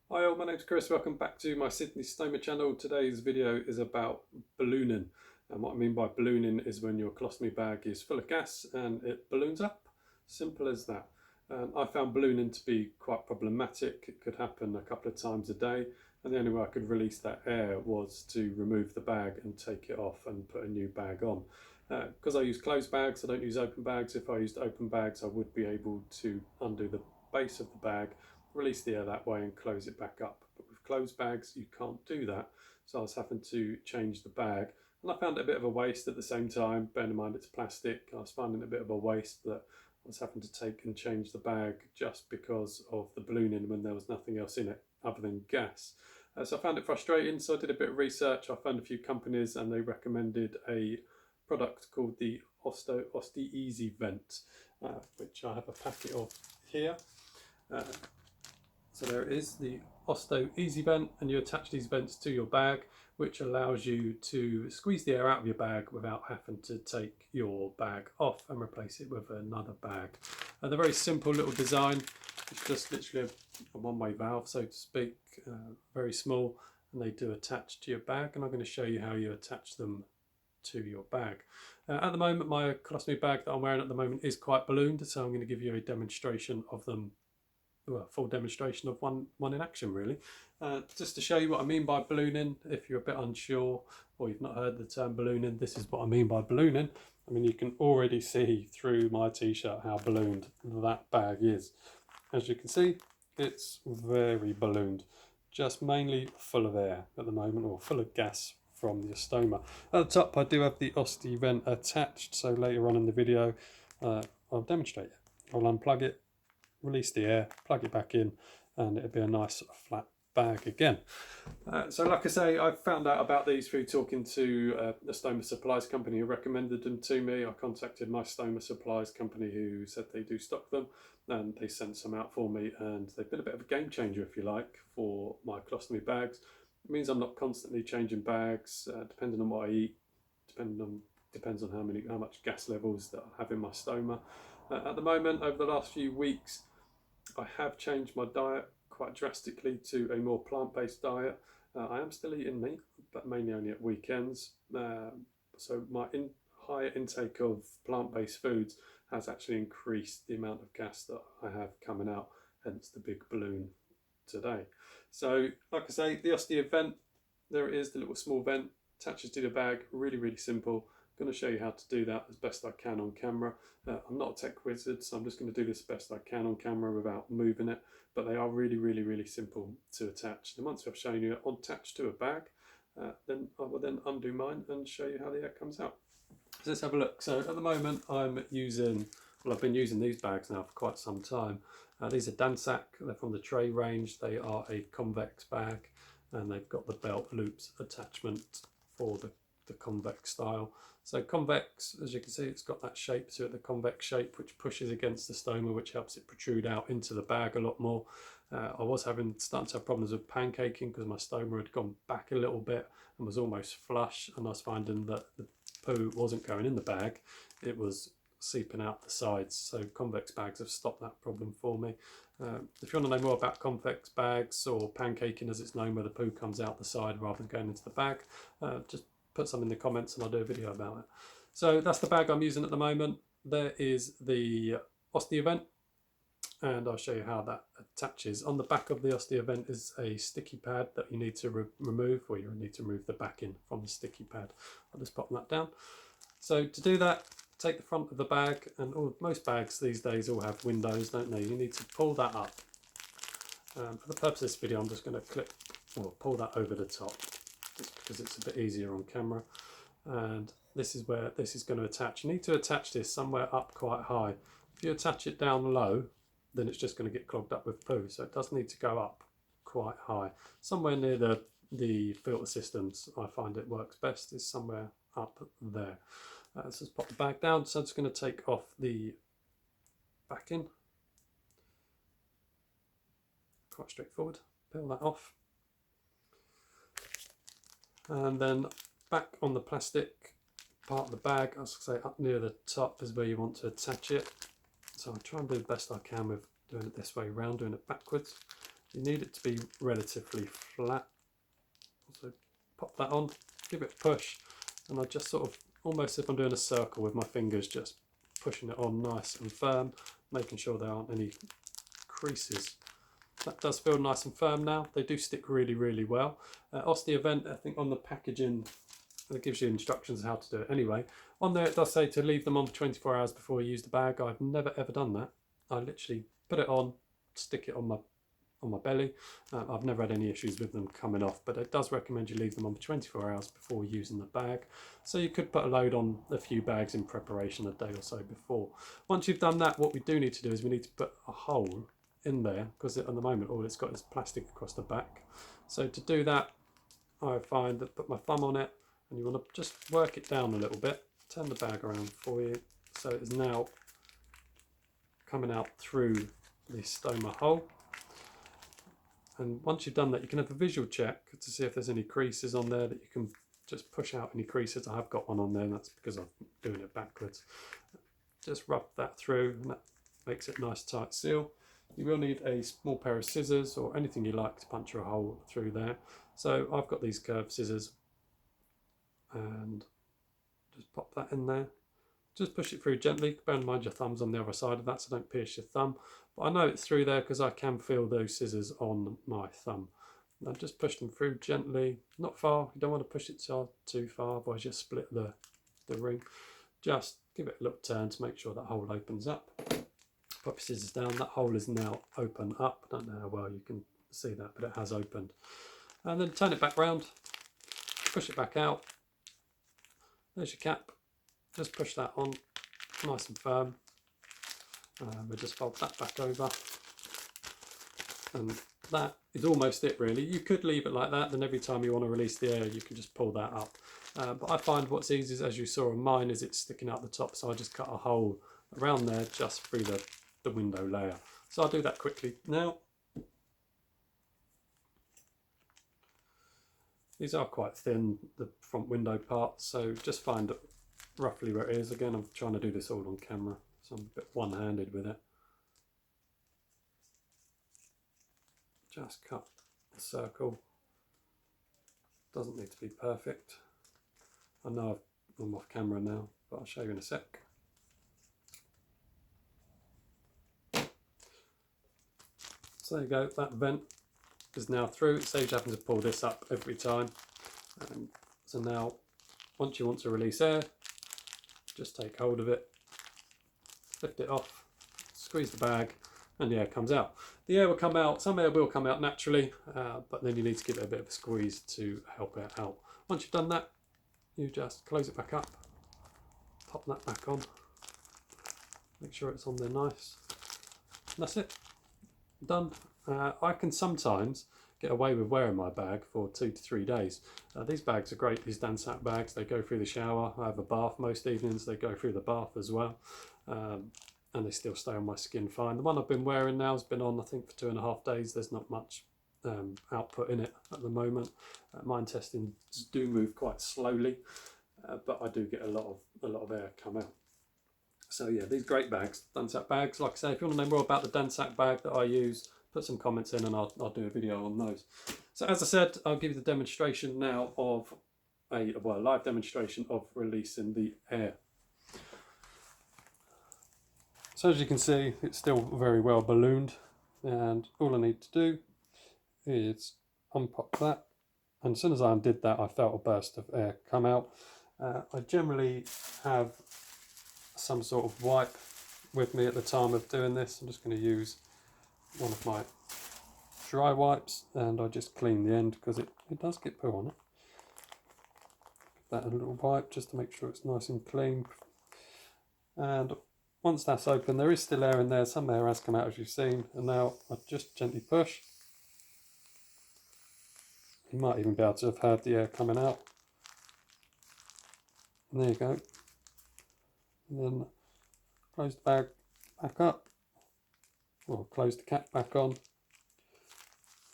Hi all, my name's Chris. Welcome back to my Sydney Stoma channel. Today's video is about ballooning. And what I mean by ballooning is when your colostomy bag is full of gas and it balloons up. Simple as that. I found ballooning to be quite problematic. It could happen a couple of times a day, and the only way I could release that air was to remove the bag and take it off and put a new bag on. Because I use closed bags, I don't use open bags. If I used open bags, I would be able to undo the base of the bag, release the air that way and close it back up. But with closed bags you can't do that, so I was having to change the bag, and I found it a bit of a waste at the same time. Bearing in mind it's plastic, I was finding it a bit of a waste that I was having to take and change the bag just because of the ballooning when there was nothing else in it other than gas. So I found it frustrating, so I did a bit of research. I found a few companies and they recommended a product called the Osto-EZ-Vent, which I have a packet of here. So there it is, the Osto-EZ-Vent, and you attach these vents to your bag, which allows you to squeeze the air out of your bag without having to take your bag off and replace it with another bag. And they're very simple little design. It's just literally a one-way valve, so to speak, very small, and they do attach to your bag, and I'm going to show you how you attach them to your bag. At the moment, my colostomy bag that I'm wearing at the moment is quite ballooned, so I'm going to give you a demonstration of them. Well, a full demonstration of one in action, really. Just to show you what I mean by ballooning, if you're a bit unsure or you've not heard the term ballooning, this is what I mean by ballooning. I mean, you can already see through my t-shirt how ballooned that bag is. As you can see, it's very ballooned, just mainly full of air at the moment, or full of gas from the stoma. At the top, I do have the Osto-EZ-Vent attached, so later on in the video, I'll demonstrate it. I'll unplug it, release the air, plug it back in, and it'll be a nice flat bag again. So like I say, I found out about these through talking to the Stoma Supplies company who recommended them to me. I contacted my Stoma Supplies company who said they do stock them, and they sent some out for me, and they've been a bit of a game changer, if you like, for my colostomy bags. It means I'm not constantly changing bags, depending on what I eat, depends on how much gas levels that I have in my stoma. At the moment, over the last few weeks, I have changed my diet quite drastically to a more plant-based diet. I am still eating meat, but mainly only at weekends. So my higher intake of plant-based foods has actually increased the amount of gas that I have coming out, hence the big balloon today. So like I say, the Osto-EZ-Vent, there it is, the little small vent, attaches to the bag, really, really simple. I'm going to show you how to do that as best I can on camera. I'm not a tech wizard, so I'm just going to do this best I can on camera without moving it, but they are really, really, really simple to attach. And once I've shown you it attached to a bag, then I will then undo mine and show you how the air comes out. So let's have a look. So at the moment I'm using, well, I've been using these bags now for quite some time. These are Dansac, they're from the Tray range. They are a convex bag, and they've got the belt loops attachment for the convex style. So convex, as you can see, it's got that shape to it, the convex shape, which pushes against the stoma, which helps it protrude out into the bag a lot more. I was starting to have problems with pancaking because my stoma had gone back a little bit and was almost flush, and I was finding that the poo wasn't going in the bag, it was seeping out the sides. So convex bags have stopped that problem for me. If you want to know more about convex bags, or pancaking as it's known, where the poo comes out the side rather than going into the bag, just put some in the comments and I'll do a video about it. So that's the bag I'm using at the moment. There is the Osto-EZ-Vent, and I'll show you how that attaches. On the back of the Osto-EZ-Vent is a sticky pad that you need to remove, or you need to remove the backing from the sticky pad. I'll just pop that down. So to do that, take the front of the bag, and most bags these days all have windows, don't they? You need to pull that up. For the purpose of this video, I'm just going to pull that over the top, just because it's a bit easier on camera. And this is where this is going to attach. You need to attach this somewhere up quite high. If you attach it down low, then it's just going to get clogged up with poo. So it does need to go up quite high. Somewhere near the filter systems, I find it works best, is somewhere up there. Let's just pop the bag down. So I'm just going to take off the backing. Quite straightforward. Peel that off. And then back on the plastic part of the bag, I was going to say up near the top is where you want to attach it. So I'll try and do the best I can with doing it this way around, doing it backwards. You need it to be relatively flat. So pop that on, give it a push, and I just sort of, almost if I'm doing a circle with my fingers, just pushing it on nice and firm, making sure there aren't any creases. That does feel nice and firm now. They do stick really, really well. Osto-EZ-Vent, I think on the packaging, it gives you instructions how to do it anyway. On there it does say to leave them on for 24 hours before you use the bag. I've never ever done that. I literally put it on, stick it on my belly. I've never had any issues with them coming off, but it does recommend you leave them on for 24 hours before using the bag. So you could put a load on a few bags in preparation a day or so before. Once you've done that, what we do need to do is we need to put a hole in there, because at the moment all it's got is plastic across the back. So to do that, I find that put my thumb on it, and you want to just work it down a little bit, turn the bag around for you, so it's now coming out through the stoma hole. And once you've done that, you can have a visual check to see if there's any creases on there that you can just push out any creases. I have got one on there, and that's because I'm doing it backwards. Just rub that through, and that makes it nice tight seal. You will need a small pair of scissors or anything you like to puncture a hole through there. So I've got these curved scissors, and just pop that in there. Just push it through gently. Bear in mind your thumb's on the other side of that, so don't pierce your thumb. But I know it's through there because I can feel those scissors on my thumb. Now just push them through gently, not far. You don't want to push it too far, otherwise you'll split the ring. Just give it a little turn to make sure that hole opens up. Pop your scissors down. That hole is now open up. I don't know how well you can see that, but it has opened. And then turn it back round, push it back out. There's your cap. Just push that on nice and firm. We'll just fold that back over, and that is almost it really. You could leave it like that, then every time you want to release the air you can just pull that up. But I find what's easiest, as you saw on mine, is it's sticking out the top, so I just cut a hole around there just through the window layer. So I'll do that quickly now. These are quite thin, the front window parts, so just find roughly where it is. Again, I'm trying to do this all on camera, so I'm a bit one-handed with it. Just cut a circle. Doesn't need to be perfect. I know I'm off camera now, but I'll show you in a sec. So there you go, that vent is now through. It saves you having to pull this up every time. So now, once you want to release air, just take hold of it, lift it off, squeeze the bag, and the air comes out. The air will come out, some air will come out naturally, but then you need to give it a bit of a squeeze to help it out. Once you've done that, you just close it back up, pop that back on, make sure it's on there nice. And that's it, done. I can sometimes get away with wearing my bag for 2 to 3 days. These bags are great, these Dansac bags. They go through the shower. I have a bath most evenings. They go through the bath as well. And they still stay on my skin fine. The one I've been wearing now has been on, I think, for 2.5 days. There's not much output in it at the moment. My intestines do move quite slowly, but I do get a lot of air come out. So yeah, these great bags, Dansac bags. Like I say, if you want to know more about the Dansac bag that I use, put some comments in and I'll do a video on those. So as I said, I'll give you the demonstration now of a live demonstration of releasing the air. So as you can see, it's still very well ballooned, and all I need to do is unpop that, and as soon as I undid that I felt a burst of air come out. I generally have some sort of wipe with me at the time of doing this. I'm just going to use one of my dry wipes, and I just clean the end because it does get poo on it. Give that a little wipe just to make sure it's nice and clean. And once that's open, there is still air in there. Some air has come out, as you've seen, and now I just gently push. You might even be able to have heard the air coming out. And there you go. And then close the bag back up, or close the cap back on,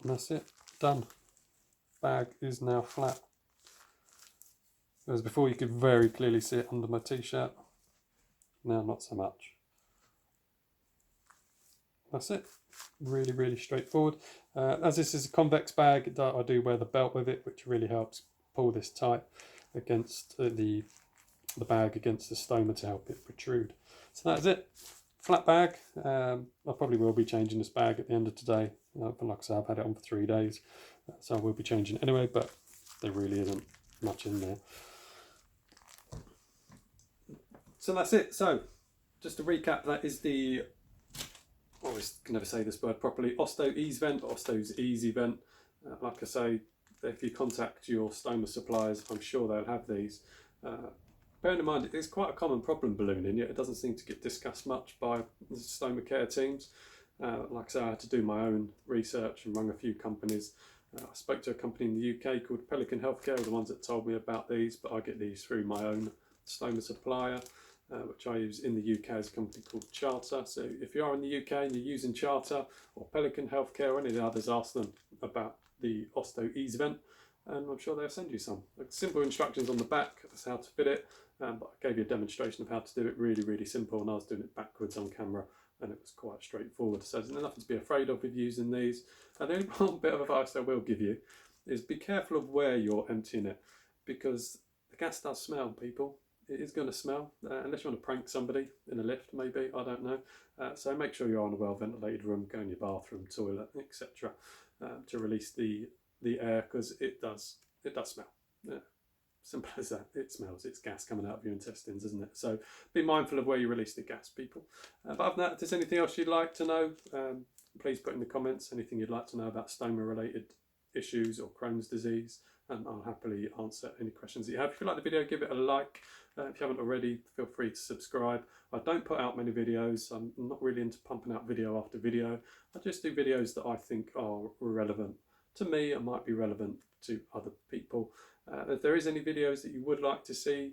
and that's it, done. Bag is now flat. Whereas before you could very clearly see it under my t-shirt, now not so much. that's it. Really, really straightforward. As this is a convex bag, I do wear the belt with it, which really helps pull this tight against the bag against the stoma to help it protrude. So that's it. Flat bag. I probably will be changing this bag at the end of today. But like I said, I've had it on for 3 days, so I will be changing it anyway, but there really isn't much in there. So that's it. So just to recap, that is the, I always can never say this word properly, Osto-EZ-Vent, Osto-EZ-Vent. Like I say, if you contact your stoma suppliers, I'm sure they'll have these. Bearing in mind, it's quite a common problem, ballooning, yet it doesn't seem to get discussed much by the stoma care teams. Like I say, I had to do my own research and rung a few companies. I spoke to a company in the UK called Pelican Healthcare, the ones that told me about these, but I get these through my own stoma supplier, which I use in the UK, as a company called Charter. So if you are in the UK and you're using Charter or Pelican Healthcare or any of the others, ask them about the Osto-EZ-Vent, and I'm sure they'll send you some. Simple instructions on the back, that's how to fit it, but I gave you a demonstration of how to do it, really, really simple, and I was doing it backwards on camera, and it was quite straightforward. So there's nothing to be afraid of with using these. And the only one bit of advice I will give you is be careful of where you're emptying it, because the gas does smell, people. It is going to smell, unless you want to prank somebody in a lift, maybe, I don't know. So make sure you're in a well-ventilated room, go in your bathroom, toilet, etc., to release the air, because it does smell. Yeah. Simple as that. It smells. It's gas coming out of your intestines, isn't it? So be mindful of where you release the gas, people. But other than that, if there's anything else you'd like to know, please put in the comments anything you'd like to know about stoma-related issues or Crohn's disease, and I'll happily answer any questions that you have. If you like the video, give it a like. If you haven't already, feel free to subscribe. I don't put out many videos. I'm not really into pumping out video after video. I just do videos that I think are relevant to me and might be relevant to other people. If there is any videos that you would like to see,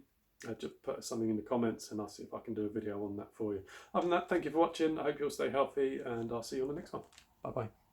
just put something in the comments and I'll see if I can do a video on that for you. Other than that, thank you for watching. I hope you'll stay healthy and I'll see you on the next one. Bye bye.